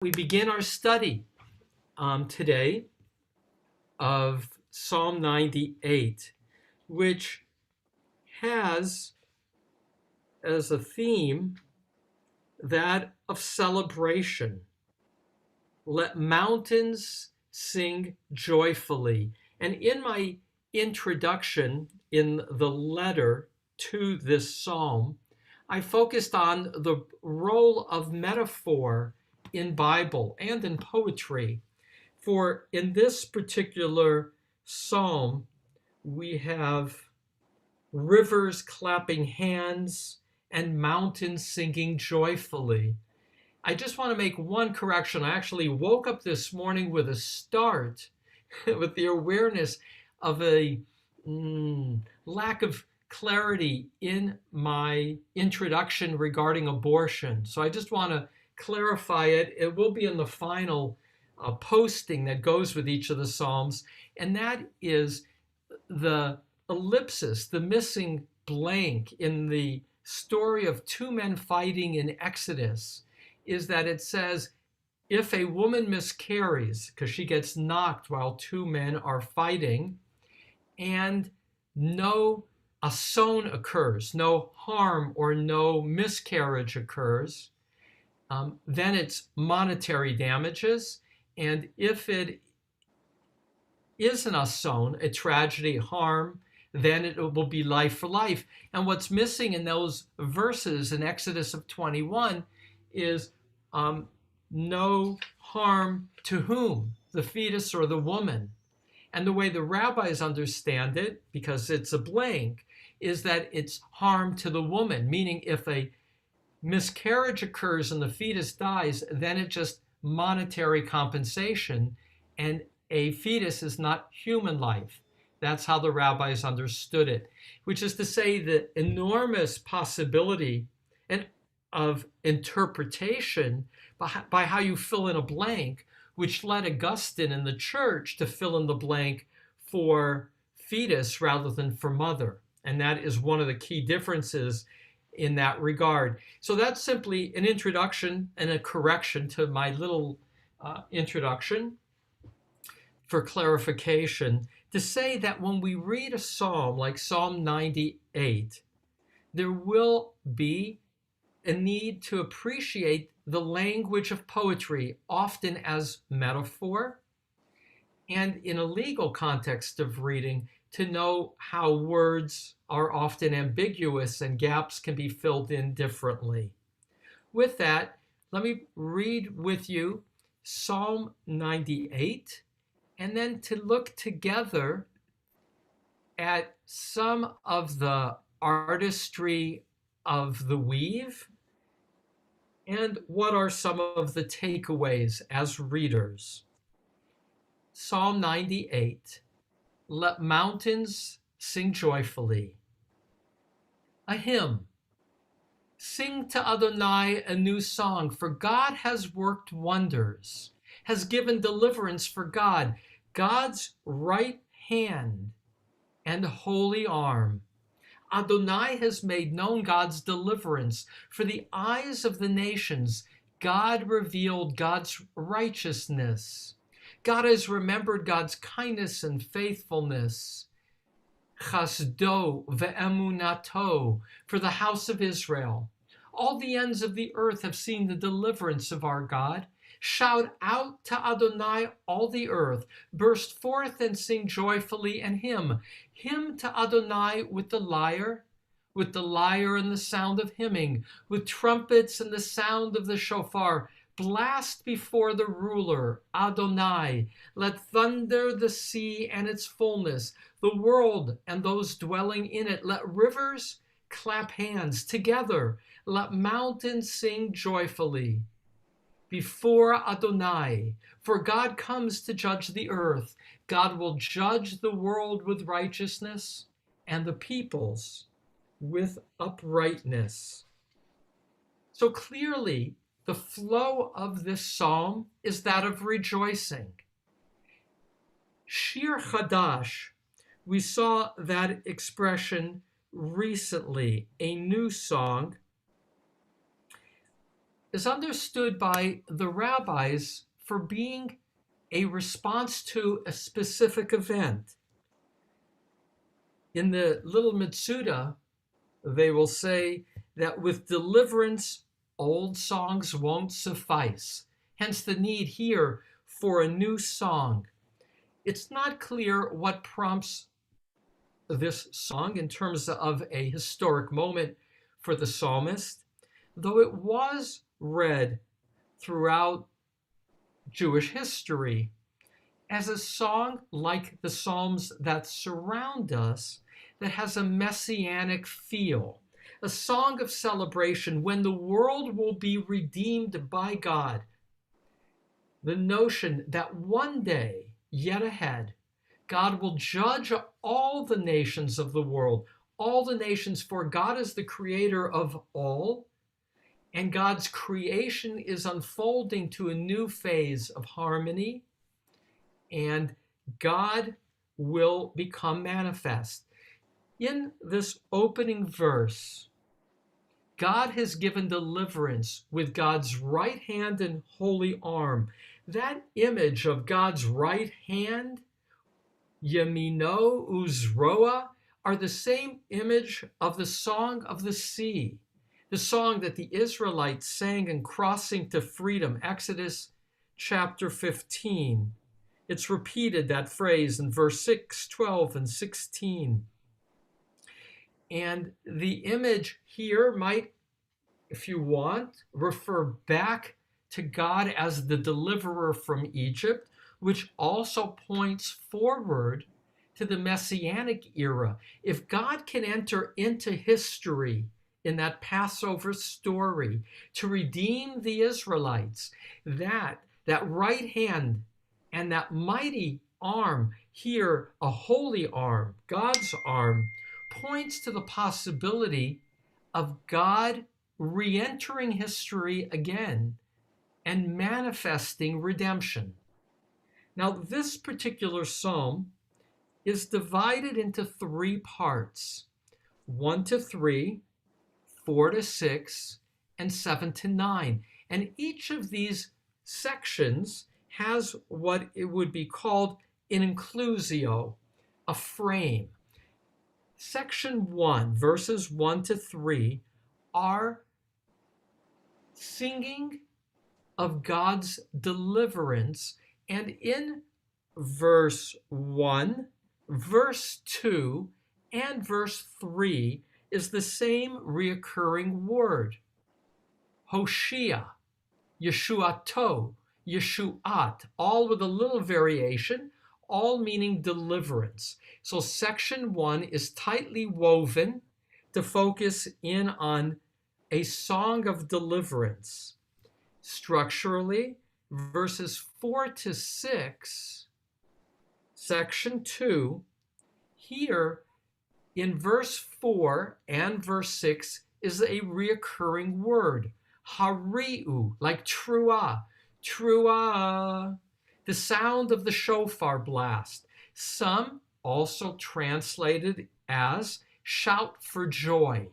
We begin our study today of Psalm 98, which has as a theme that of celebration. Let mountains sing joyfully. And in my introduction, in the letter to this psalm, I focused on the role of metaphor in Bible and in poetry. For in this particular psalm, we have rivers clapping hands and mountains singing joyfully. I just want to make one correction. I actually woke up this morning with a start, with the awareness of a lack of clarity in my introduction regarding abortion. So I just want to clarify it. It will be in the final posting that goes with each of the Psalms, and that is the ellipsis, the missing blank in the story of two men fighting in Exodus, is that it says, if a woman miscarries, because she gets knocked while two men are fighting, and no asson occurs, no harm or no miscarriage occurs, then it's monetary damages. And if it is an asson, a tragedy, harm, then it will be life for life. And what's missing in those verses in Exodus of 21 is no harm to whom? The fetus or the woman. And the way the rabbis understand it, because it's a blank, is that it's harm to the woman, meaning if a miscarriage occurs and the fetus dies, then it's just monetary compensation, and a fetus is not human life. That's how the rabbis understood it, which is to say the enormous possibility of interpretation by how you fill in a blank, which led Augustine in the church to fill in the blank for fetus rather than for mother. And that is one of the key differences in that regard. So that's simply an introduction and a correction to my little introduction for clarification, to say that when we read a psalm like Psalm 98, there will be a need to appreciate the language of poetry, often as metaphor, and in a legal context of reading, to know how words are often ambiguous and gaps can be filled in differently. With that, let me read with you Psalm 98, and then to look together at some of the artistry of the weave and what are some of the takeaways as readers. Psalm 98, let mountains sing joyfully. A hymn. Sing to Adonai a new song, for God has worked wonders, has given deliverance for God, God's right hand and holy arm. Adonai has made known God's deliverance. For the eyes of the nations, God revealed God's righteousness. God has remembered God's kindness and faithfulness. Chasdo ve'emunato, for the house of Israel. All the ends of the earth have seen the deliverance of our God. Shout out to Adonai, all the earth. Burst forth and sing joyfully and hymn. Hymn to Adonai with the lyre and the sound of hymning, with trumpets and the sound of the shofar. Blast before the ruler, Adonai. Let thunder the sea and its fullness, the world and those dwelling in it. Let rivers clap hands together. Let mountains sing joyfully before Adonai. For God comes to judge the earth. God will judge the world with righteousness and the peoples with uprightness. So clearly, the flow of this psalm is that of rejoicing. Shir Chadash, we saw that expression recently, a new song. is understood by the rabbis for being a response to a specific event. In the Little Mitsuda, they will say that with deliverance, old songs won't suffice. Hence the need here for a new song. It's not clear what prompts this song in terms of a historic moment for the psalmist, though it was read throughout Jewish history as a song like the Psalms that surround us, that has a messianic feel, a song of celebration when the world will be redeemed by God. The notion that one day, yet ahead, God will judge all the nations of the world, all the nations, for God is the creator of all, and God's creation is unfolding to a new phase of harmony, and God will become manifest. In this opening verse, God has given deliverance with God's right hand and holy arm. That image of God's right hand, Yamino Uzroa, are the same image of the Song of the Sea, the song that the Israelites sang in crossing to freedom, Exodus chapter 15. It's repeated, that phrase, in verse 6, 12, and 16. And the image here might, if you want, refer back to God as the deliverer from Egypt, which also points forward to the Messianic era. If God can enter into history in that Passover story to redeem the Israelites, that right hand and that mighty arm, here a holy arm, God's arm, points to the possibility of God re-entering history again and manifesting redemption. Now, this particular psalm is divided into 3 parts: 1 to 3, 4 to 6, and 7 to 9. And each of these sections has what it would be called an inclusio, a frame. Section 1, verses 1 to 3, are singing of God's deliverance. And in verse 1, verse 2, and verse 3 is the same reoccurring word, Hoshea, Yeshuato, Yeshuat, all with a little variation, all meaning deliverance. So section 1 is tightly woven to focus in on a song of deliverance. Structurally, verses 4 to 6, section 2, here in verse 4 and verse 6 is a reoccurring word, hariu, like truah, truah, the sound of the shofar blast. Some also translated as shout for joy.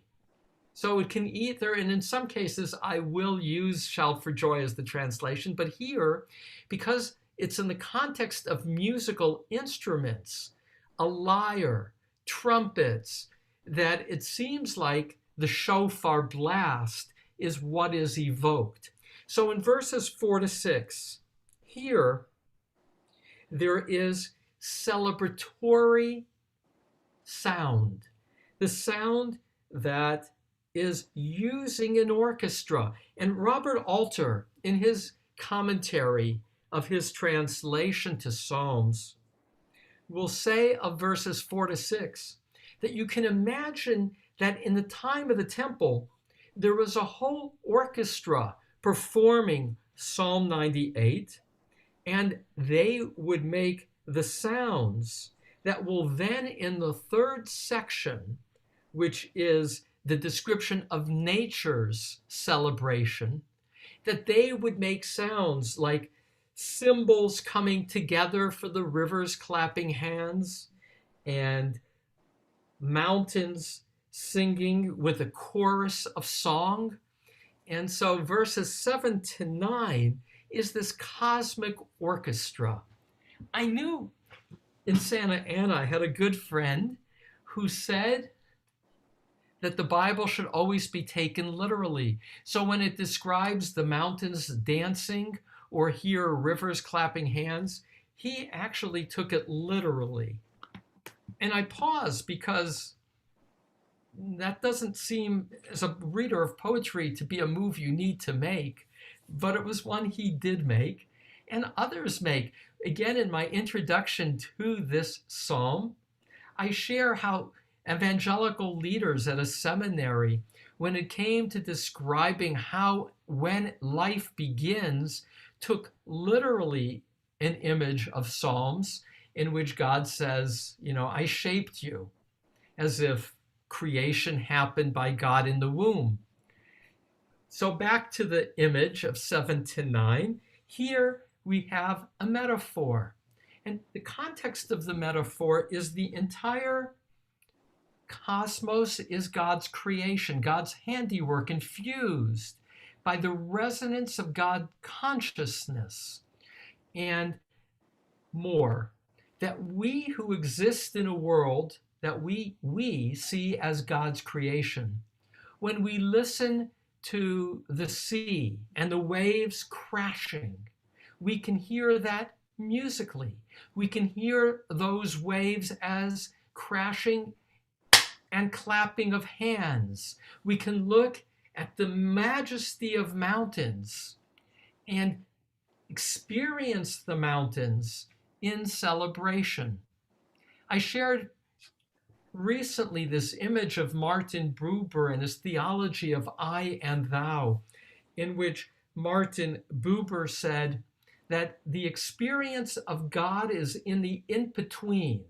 So it can either, and in some cases I will use shout for joy as the translation, but here, because it's in the context of musical instruments, a lyre, trumpets, that it seems like the shofar blast is what is evoked. So in verses 4 to 6, here there is celebratory sound, the sound that is using an orchestra. And Robert Alter, in his commentary of his translation to Psalms, will say of verses 4 to 6 that you can imagine that in the time of the temple, there was a whole orchestra performing Psalm 98, and they would make the sounds that will then, in the third section, which is the description of nature's celebration, that they would make sounds like cymbals coming together for the rivers clapping hands, and mountains singing with a chorus of song, And so verses 7 to 9 is this cosmic orchestra. I knew in Santa Ana, I had a good friend who said that the Bible should always be taken literally. So when it describes the mountains dancing or hear rivers clapping hands, he actually took it literally. And I paused because that doesn't seem, as a reader of poetry, to be a move you need to make, but it was one he did make and others make. Again, in my introduction to this psalm, I share how evangelical leaders at a seminary, when it came to describing how when life begins, took literally an image of Psalms in which God says, I shaped you, as if creation happened by God in the womb. So back to the image of 7 to 9, here we have a metaphor. And the context of the metaphor is the entire cosmos is God's creation, God's handiwork infused by the resonance of God consciousness and more. That we who exist in a world that we see as God's creation. When we listen to the sea and the waves crashing, we can hear that musically. We can hear those waves as crashing and clapping of hands. We can look at the majesty of mountains and experience the mountains in celebration. I shared recently this image of Martin Buber and his theology of I and thou, in which Martin Buber said that the experience of God is in the in-between.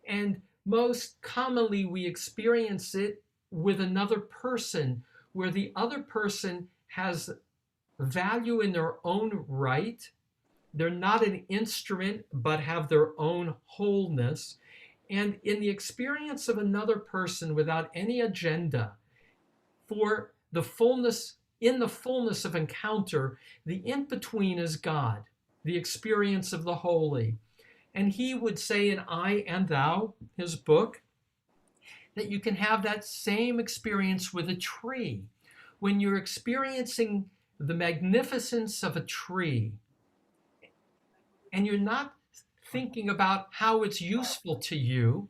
And most commonly we experience it with another person, where the other person has value in their own right. They're not an instrument, but have their own wholeness. And in the experience of another person without any agenda, for the fullness, in the fullness of encounter, the in-between is God, the experience of the holy. And he would say in I and Thou, his book, that you can have that same experience with a tree. When you're experiencing the magnificence of a tree, and you're not thinking about how it's useful to you,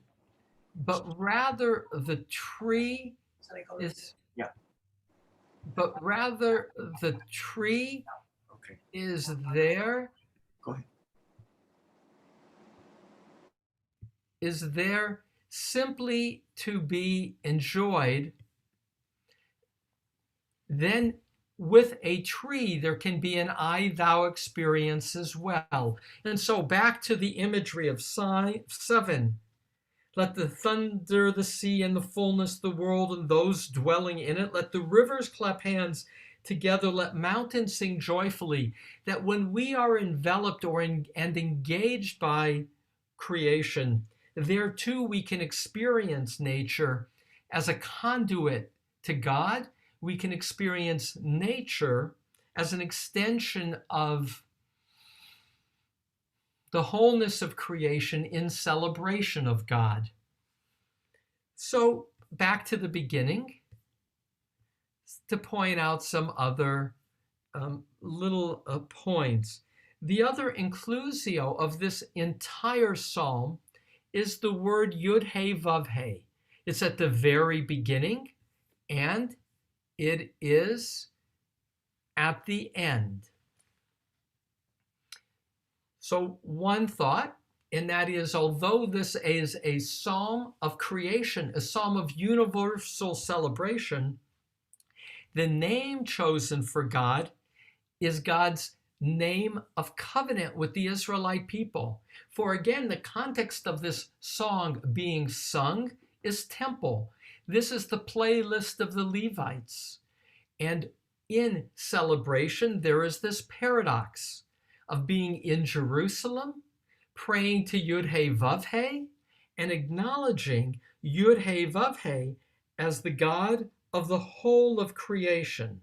but rather the tree is, but rather the tree is there. Go ahead. Is there simply to be enjoyed, then with a tree, there can be an I-thou experience as well. And so back to the imagery of 7. Let the thunder, the sea, and the fullness, the world, and those dwelling in it. Let the rivers clap hands together. Let mountains sing joyfully. That when we are enveloped and engaged by creation, there too we can experience nature as a conduit to God. We can experience nature as an extension of the wholeness of creation in celebration of God. So back to the beginning, to point out some other little points. The other inclusio of this entire psalm is the word Yud He Vav He. It's at the very beginning and it is at the end. So one thought, and that is, although this is a psalm of creation, a psalm of universal celebration, the name chosen for God is God's name of covenant with the Israelite people. For again, the context of this song being sung is temple. This is the playlist of the Levites. And in celebration, there is this paradox of being in Jerusalem, praying to Yud He Vav He, and acknowledging Yud He Vav He as the God of the whole of creation.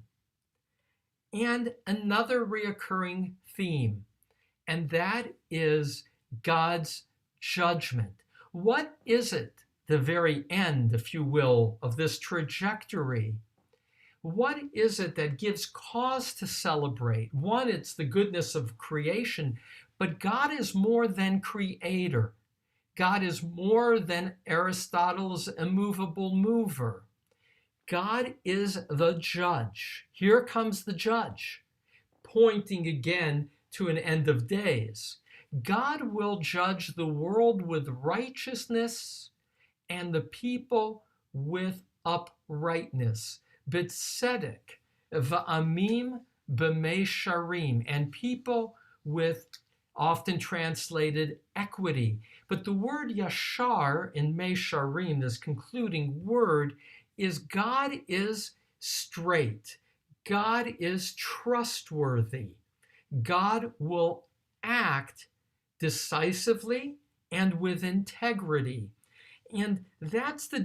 and another reoccurring theme, and that is God's judgment. What is it, the very end, if you will, of this trajectory? What is it that gives cause to celebrate? One, it's the goodness of creation, but God is more than creator. God is more than Aristotle's immovable mover. God is the judge. Here comes the judge, pointing again to an end of days. God will judge the world with righteousness and the people with uprightness. B'tzedek, v'amim b'meisharim, and people with, often translated, equity. But the word yashar in meisharim, this concluding word, is God is straight. God is trustworthy. God will act decisively and with integrity. And that's the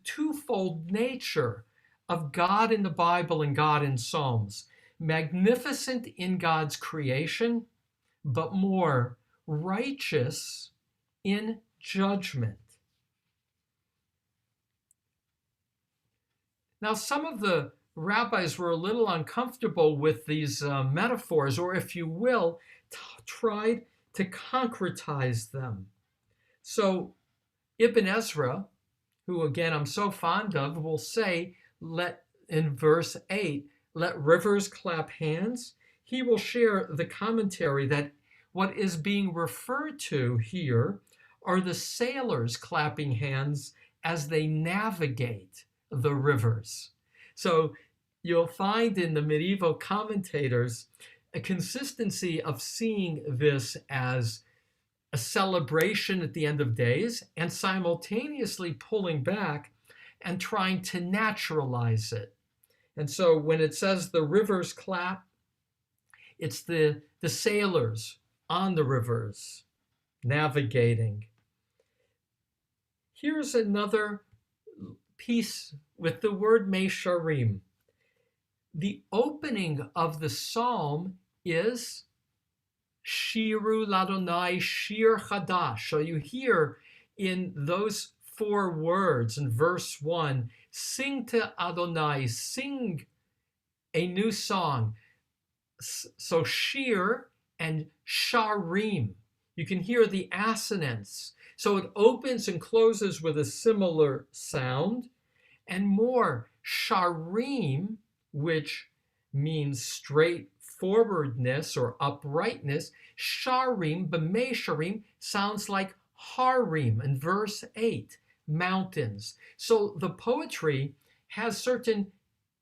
twofold nature of God in the Bible and God in Psalms. Magnificent in God's creation, but more righteous in judgment. Now, some of the rabbis were a little uncomfortable with these metaphors, or if you will, tried to concretize them. So Ibn Ezra, who again I'm so fond of, will say, in verse 8, let rivers clap hands. He will share the commentary that what is being referred to here are the sailors clapping hands as they navigate the rivers. So you'll find in the medieval commentators a consistency of seeing this as a celebration at the end of days and simultaneously pulling back and trying to naturalize it. And so when it says the rivers clap, it's the sailors on the rivers navigating. Here's another piece with the word Meisharim. The opening of the psalm is Shiru Ladonai Shir Chadash. So you hear in those 4 words in verse 1, sing to Adonai, sing a new song. So Shir and Sharim, you can hear the assonance. So it opens and closes with a similar sound. And more, Sharim, which means straightforwardness or uprightness, Sharim, B'meisharim, sounds like Harim in verse 8, mountains. So the poetry has certain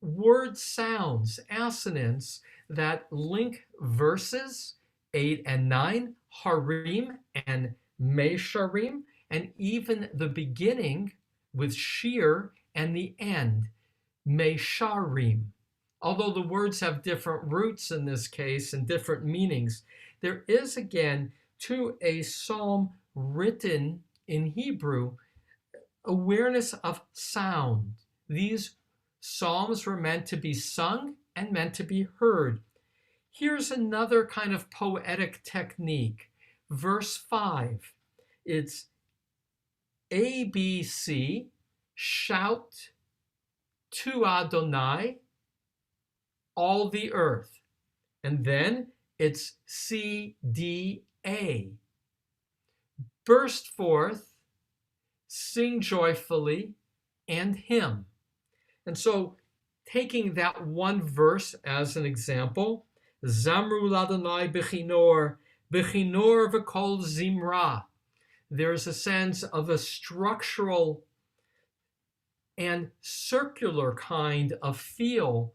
word sounds, assonance, that link verses 8 and 9, Harim and Meisharim, and even the beginning with Shir and the end, Meisharim. Although the words have different roots in this case and different meanings, there is again to a psalm written in Hebrew awareness of sound. These psalms were meant to be sung and meant to be heard. Here's another kind of poetic technique. Verse 5, it's ABC, shout to Adonai, all the earth. And then it's CDA, burst forth, sing joyfully, and hymn. And so taking that one verse as an example, Zamru Ladonai Bechinor, Bechinor v'kol Zimra. There's a sense of a structural and circular kind of feel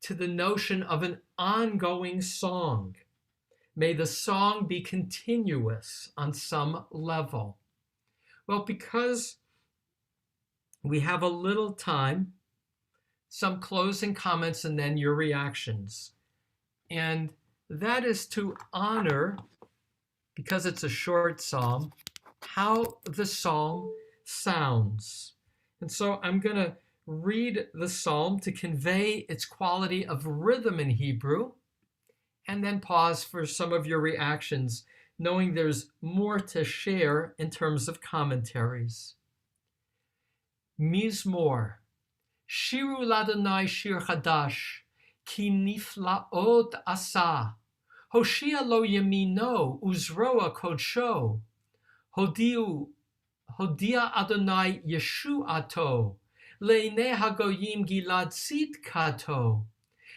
to the notion of an ongoing song. May the song be continuous on some level. Well, because we have a little time, some closing comments and then your reactions. And that is to honor, because it's a short psalm, how the psalm sounds. And so I'm going to read the psalm to convey its quality of rhythm in Hebrew, and then pause for some of your reactions, knowing there's more to share in terms of commentaries. Mizmor, Shiru Ladonai Shir Chadash, Ki Niflaot Asa, Hoshia Lo Yamino, Uzroa Kodsho, Hodia Adonai Yeshuato, Le'nei Hagoyim Gilad Tzidkato,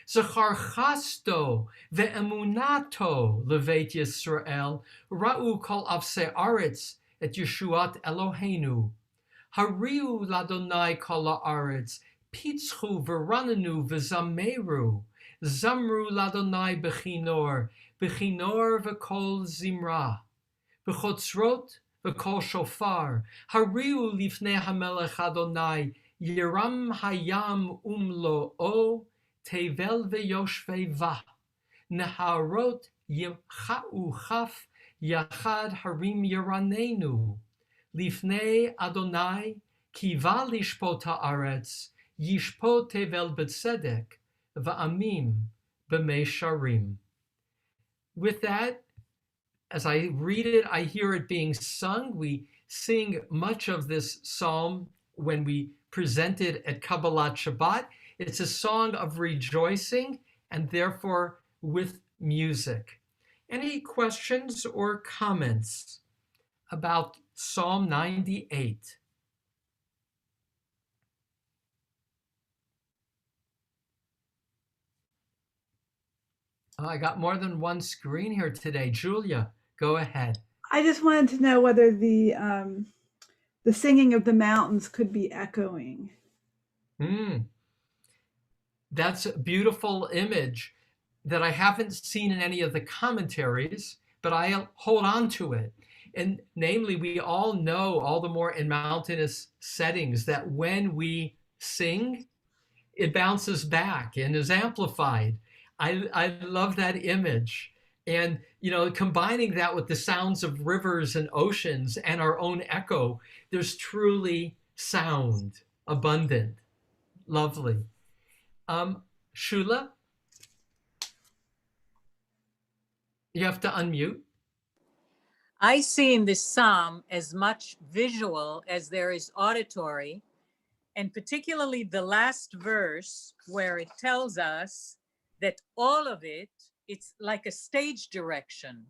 Zachar Chasto Ve'emunato Levet Yisrael, Ra'u Kol Avsei Aretz Et Yeshuat Eloheinu, Hariu Ladonai Kol Haaretz, Pitzchu V'ranenu V'zameru, Zamru Ladonai Bechinor, Bechinor V'kol Zimra, B'chotzrot V'kol Shofar, Hariu Lifnei HaMelech Adonai, Yiram Hayam Umlo'o, Tevel V'yoshvei Va, Neharot Yimcha'u Chaf, Yachad Harim Yiranenu, Lifnei Adonai, Kiva Lishpot Haaretz, Yishpot Tevel B'tzedek, Va'amim B'meisharim. With that, as I read it, I hear it being sung. We sing much of this psalm when we present it at Kabbalat Shabbat. It's a song of rejoicing and therefore with music. Any questions or comments about Psalm 98? I got more than one screen here today. Julia, go ahead. I just wanted to know whether the singing of the mountains could be echoing. That's a beautiful image that I haven't seen in any of the commentaries, but I'll hold on to it. And namely, we all know, all the more in mountainous settings, that when we sing, it bounces back and is amplified. I love that image. And, combining that with the sounds of rivers and oceans and our own echo, there's truly sound, abundant, lovely. Shula, you have to unmute. I see in this psalm as much visual as there is auditory, and particularly the last verse where it tells us that all of it, it's like a stage direction.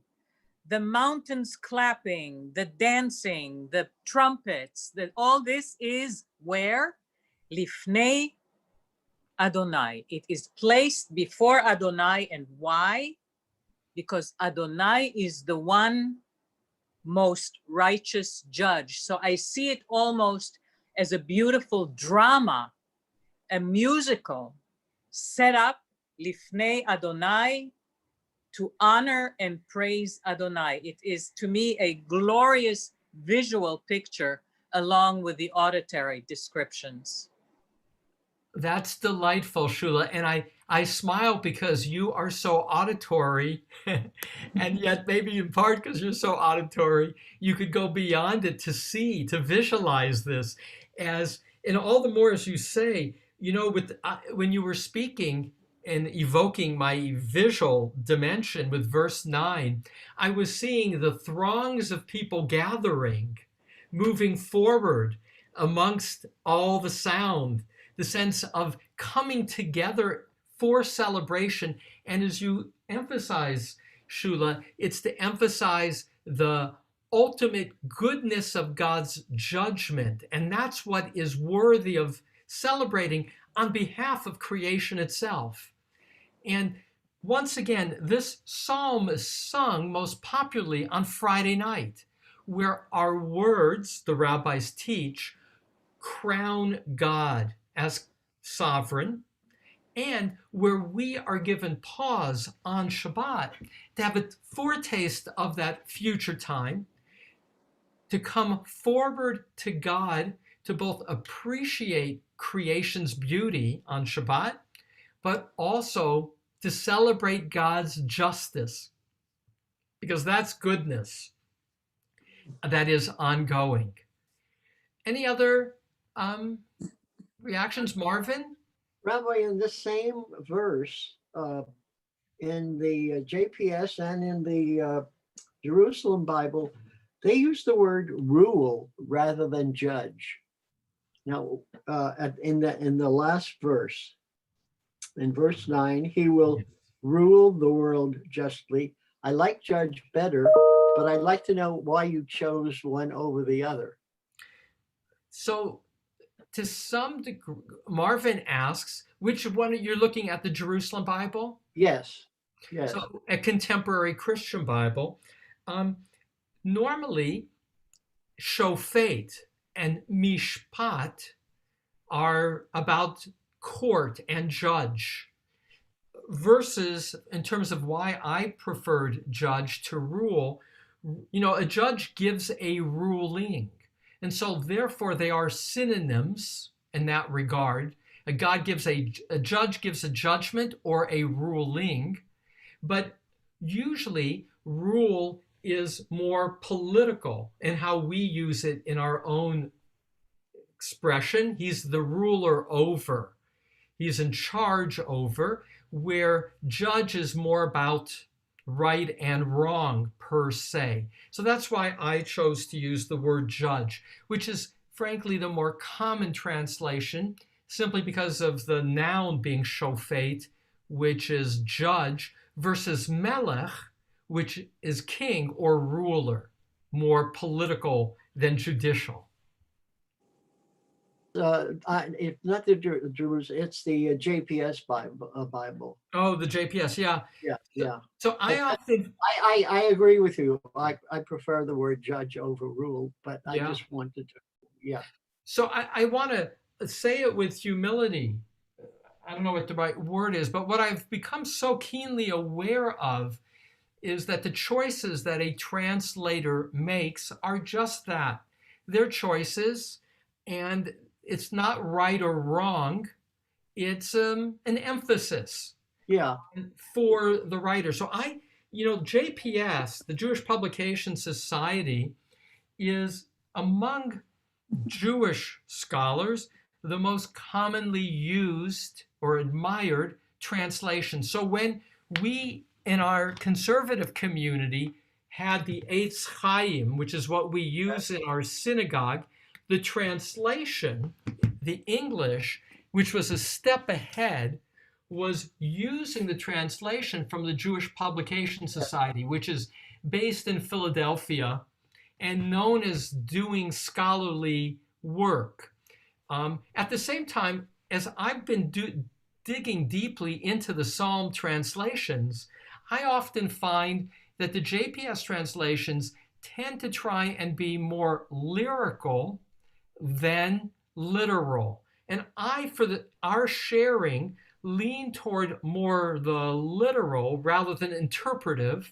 The mountains clapping, the dancing, the trumpets, that all this is where? Lifnei Adonai. It is placed before Adonai. And why? Because Adonai is the one most righteous judge. So I see it almost as a beautiful drama, a musical set up Lifnei Adonai to honor and praise Adonai. It is, to me, a glorious visual picture along with the auditory descriptions. That's delightful, Shula. And I smile because you are so auditory, and yet maybe in part because you're so auditory, you could go beyond it to see, to visualize this. As, and all the more as you say, when you were speaking and evoking my visual dimension with verse 9, I was seeing the throngs of people gathering, moving forward amongst all the sound, the sense of coming together for celebration. And as you emphasize, Shula, it's to emphasize the ultimate goodness of God's judgment. And that's what is worthy of celebrating on behalf of creation itself. And once again, this psalm is sung most popularly on Friday night, where our words, the rabbis teach, crown God as sovereign, and where we are given pause on Shabbat to have a foretaste of that future time, to come forward to God, to both appreciate creation's beauty on Shabbat, but also to celebrate God's justice, because that's goodness that is ongoing. Any other reactions, Marvin? Rabbi, in the same verse, in the JPS and in the Jerusalem Bible, they use the word rule rather than judge. Now, in the last verse, in verse 9, he will rule the world justly. I like judge better, but I'd like to know why you chose one over the other. So, to some degree, Marvin asks, which one you're looking at, the Jerusalem Bible? Yes, yes. So, a contemporary Christian Bible. Normally, shofet and mishpat are about court and judge, versus, in terms of why I preferred judge to rule, a judge gives a ruling. And so therefore they are synonyms in that regard. A judge gives a judgment or a ruling, but usually rule is more political in how we use it in our own expression. He's the ruler over. He's in charge over, where judge is more about right and wrong per se. So that's why I chose to use the word judge, which is frankly the more common translation, simply because of the noun being shofet, which is judge, versus melech, which is king or ruler, more political than judicial. It's not the Jerusalem, it's the JPS Bible. Oh, the JPS, yeah. Yeah. So I agree with you. I prefer the word judge over rule, but I just wanted to, yeah. So I want to say it with humility. I don't know what the right word is, but what I've become so keenly aware of is that the choices that a translator makes are just that. They're choices, and it's not right or wrong. It's an emphasis for the writer. So JPS, the Jewish Publication Society, is among Jewish scholars the most commonly used or admired translation. So when we in our conservative community had the Eitz Chaim, which is what we use in our synagogue, the translation, the English, which was a step ahead, was using the translation from the Jewish Publication Society, which is based in Philadelphia and known as doing scholarly work. At the same time, as I've been digging deeply into the Psalm translations, I often find that the JPS translations tend to try and be more lyrical than literal. And our sharing, lean toward more the literal rather than interpretive,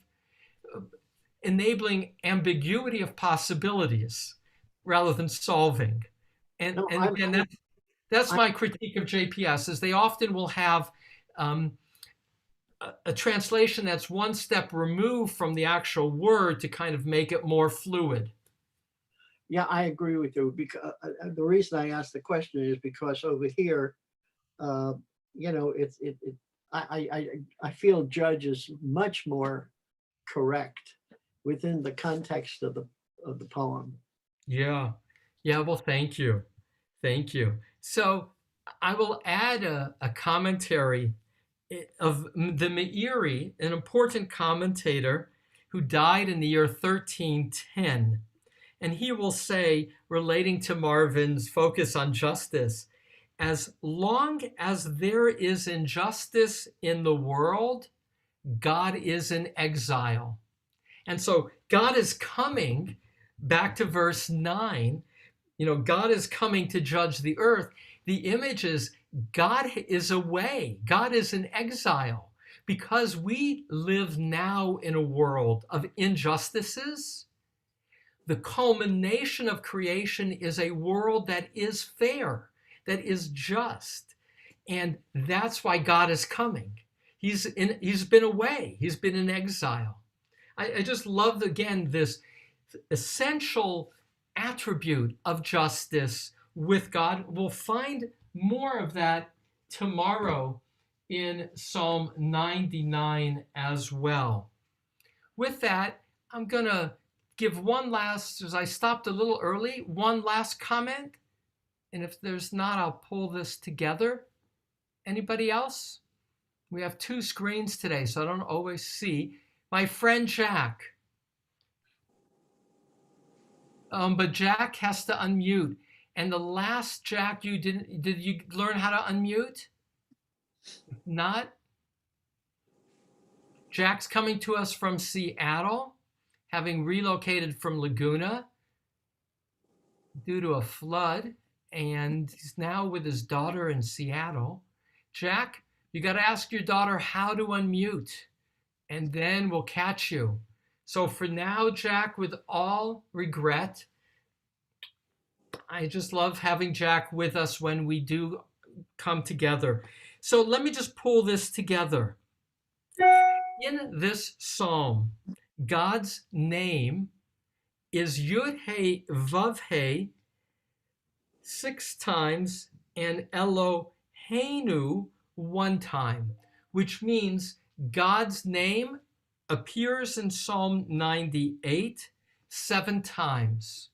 enabling ambiguity of possibilities rather than solving. And that's my critique of JPS, is they often will have a translation that's one step removed from the actual word to kind of make it more fluid. Yeah, I agree with you. Because the reason I asked the question is because over here, I feel judge is much more correct within the context of the poem. Yeah. Well, thank you. So I will add a commentary of the Meiri, an important commentator who died in the year 1310. And he will say, relating to Marvin's focus on justice, as long as there is injustice in the world, God is in exile. And so God is coming, back to verse 9, God is coming to judge the earth. The image is God is away. God is in exile, because we live now in a world of injustices. The culmination of creation is a world that is fair, that is just. And that's why God is coming. He's been away. He's been in exile. I just love, again, this essential attribute of justice with God. We'll find more of that tomorrow in Psalm 99 as well. With that, I'm going to give one last, as I stopped a little early, one last comment. And if there's not, I'll pull this together. Anybody else? We have two screens today, so I don't always see. My friend Jack. But Jack has to unmute. And the last Jack, did you learn how to unmute? If not, Jack's coming to us from Seattle, having relocated from Laguna due to a flood, and he's now with his daughter in Seattle. Jack, you got to ask your daughter how to unmute, and then we'll catch you. So for now, Jack, with all regret, I just love having Jack with us when we do come together. So let me just pull this together. In this psalm, God's name is Yud-He Vav-He 6 times and Eloheinu 1 time, which means God's name appears in Psalm 98 7 times,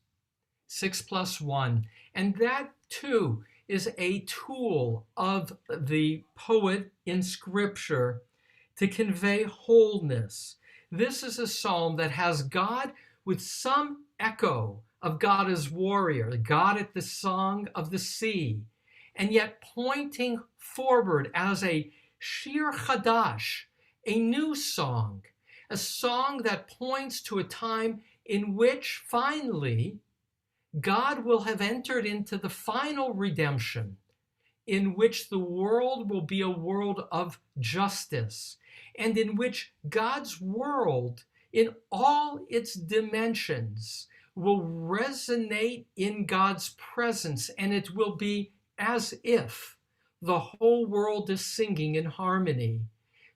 6 plus 1. And that too is a tool of the poet in Scripture to convey wholeness. This is a psalm that has God with some echo of God as warrior, God at the song of the sea, and yet pointing forward as a Shir Chadash, a new song, a song that points to a time in which finally God will have entered into the final redemption, in which the world will be a world of justice, and in which God's world in all its dimensions will resonate in God's presence, and it will be as if the whole world is singing in harmony.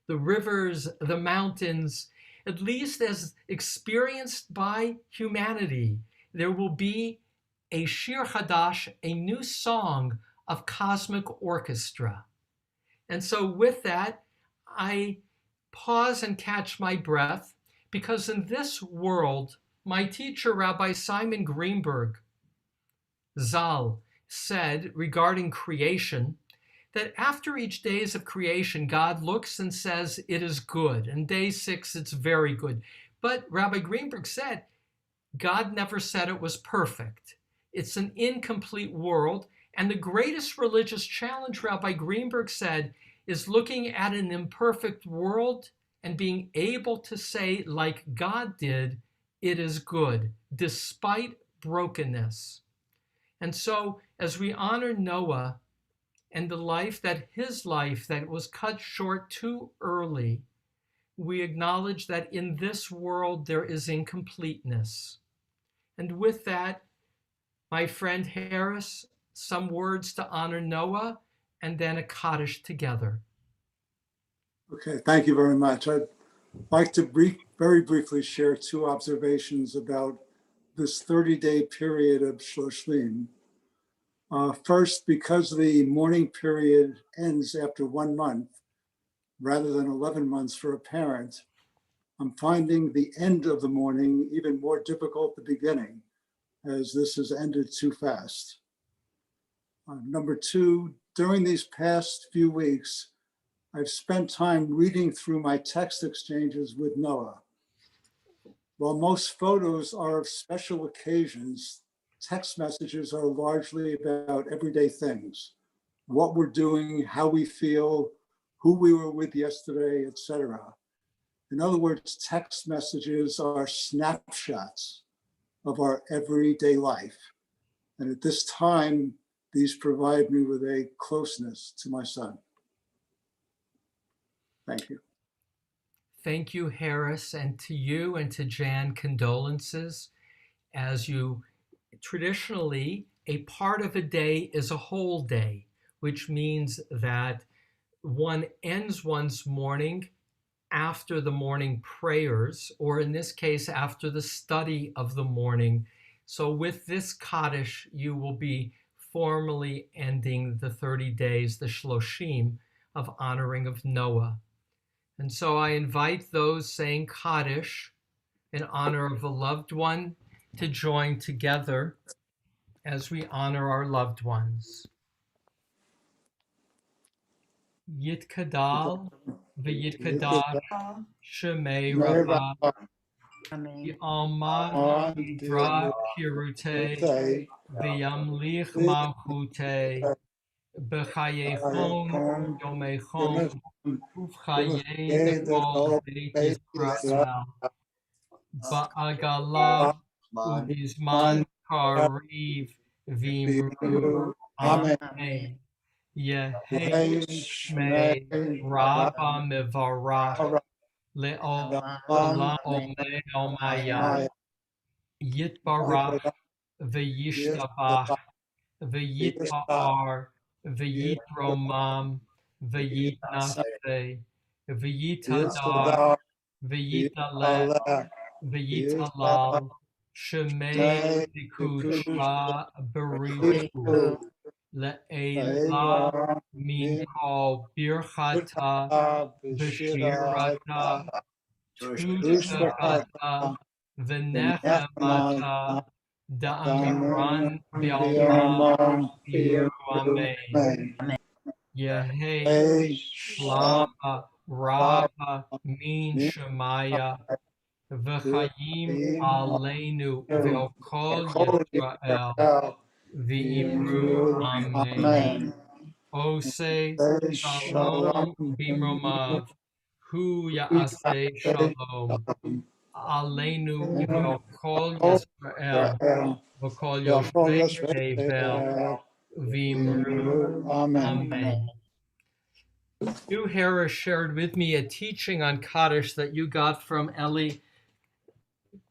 The rivers, the mountains, at least as experienced by humanity, there will be a Shir Chadash, a new song of cosmic orchestra. And so with that, I pause and catch my breath, because in this world, my teacher, Rabbi Simon Greenberg, Zal, said regarding creation, that after each days of creation, God looks and says, it is good. And day 6, it's very good. But Rabbi Greenberg said, God never said it was perfect. It's an incomplete world. And the greatest religious challenge, Rabbi Greenberg said, is looking at an imperfect world and being able to say, like God did, it is good, despite brokenness. And so, as we honor Noah and his life that was cut short too early, we acknowledge that in this world there is incompleteness. And with that, my friend Harris, some words to honor Noah, and then a Kaddish together. Okay, thank you very much. I'd like to very briefly share 2 observations about this 30-day period of Shloshim. First, because the mourning period ends after 1 month, rather than 11 months for a parent, I'm finding the end of the mourning even more difficult than the beginning, as this has ended too fast. Number 2, during these past few weeks, I've spent time reading through my text exchanges with Noah. While most photos are of special occasions, text messages are largely about everyday things, what we're doing, how we feel, who we were with yesterday, etc. In other words, text messages are snapshots of our everyday life. And at this time, these provide me with a closeness to my son. Thank you. Thank you, Harris, and to you and to Jan, condolences. As you traditionally, a part of a day is a whole day, which means that one ends one's morning after the morning prayers, or in this case, after the study of the morning. So with this Kaddish, you will be formally ending the 30 days, the Shloshim, of honoring of Noah. And so I invite those saying Kaddish in honor of a loved one to join together as we honor our loved ones. Yitkadal v'yitkadal shemei rabba Alma Yivra Kirute V'yamlich Malchute B'chayechon Yomechon Uvchaye Kol Beit Yisrael Ba'agala Ubizman Kariv Vimru Amen Yehei Shmei Rabba Mevarach Le'olam Omaya Yitbarach V'yishtabach V'yitpa'ar V'yitromam V'yitnaseh V'yitadar V'yitaleh V'yitalal Shemei Dikutra Berichu Le'ela Min Kol Birchata V'shirata Tushbata V'nechemata Da'amiran Bi'alma Bi'ru Amen Yehei Shlama Rabba Min Shemaya V'chayim Aleinu V'okol Yisrael V'imru Amen Oseh Shalom Bimromav Hu Ya'aseh Shalom Aleinu V'okol Yisrael V'kol Yoshvei Tevel V'imru Amen. You, Harris, shared with me a teaching on Kaddish that you got from Eli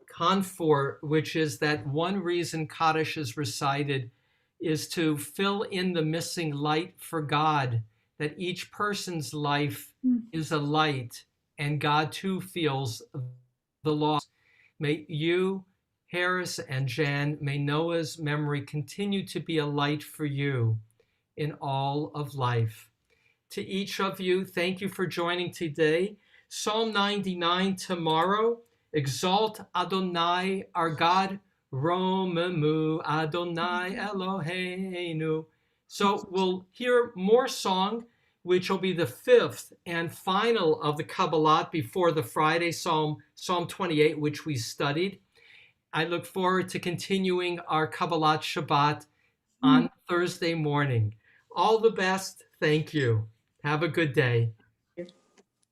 Confort, which is that one reason Kaddish is recited is to fill in the missing light for God, that each person's life is a light and God too feels the loss. May you, Harris and Jan, may Noah's memory continue to be a light for you in all of life. To each of you, thank you for joining today. Psalm 99 tomorrow. Exalt Adonai, our God. Romemu Adonai Eloheinu. So we'll hear more song, which will be the fifth and final of the Kabbalah before the Friday Psalm 28, which we studied. I look forward to continuing our Kabbalah Shabbat on Thursday morning. All the best. Thank you. Have a good day.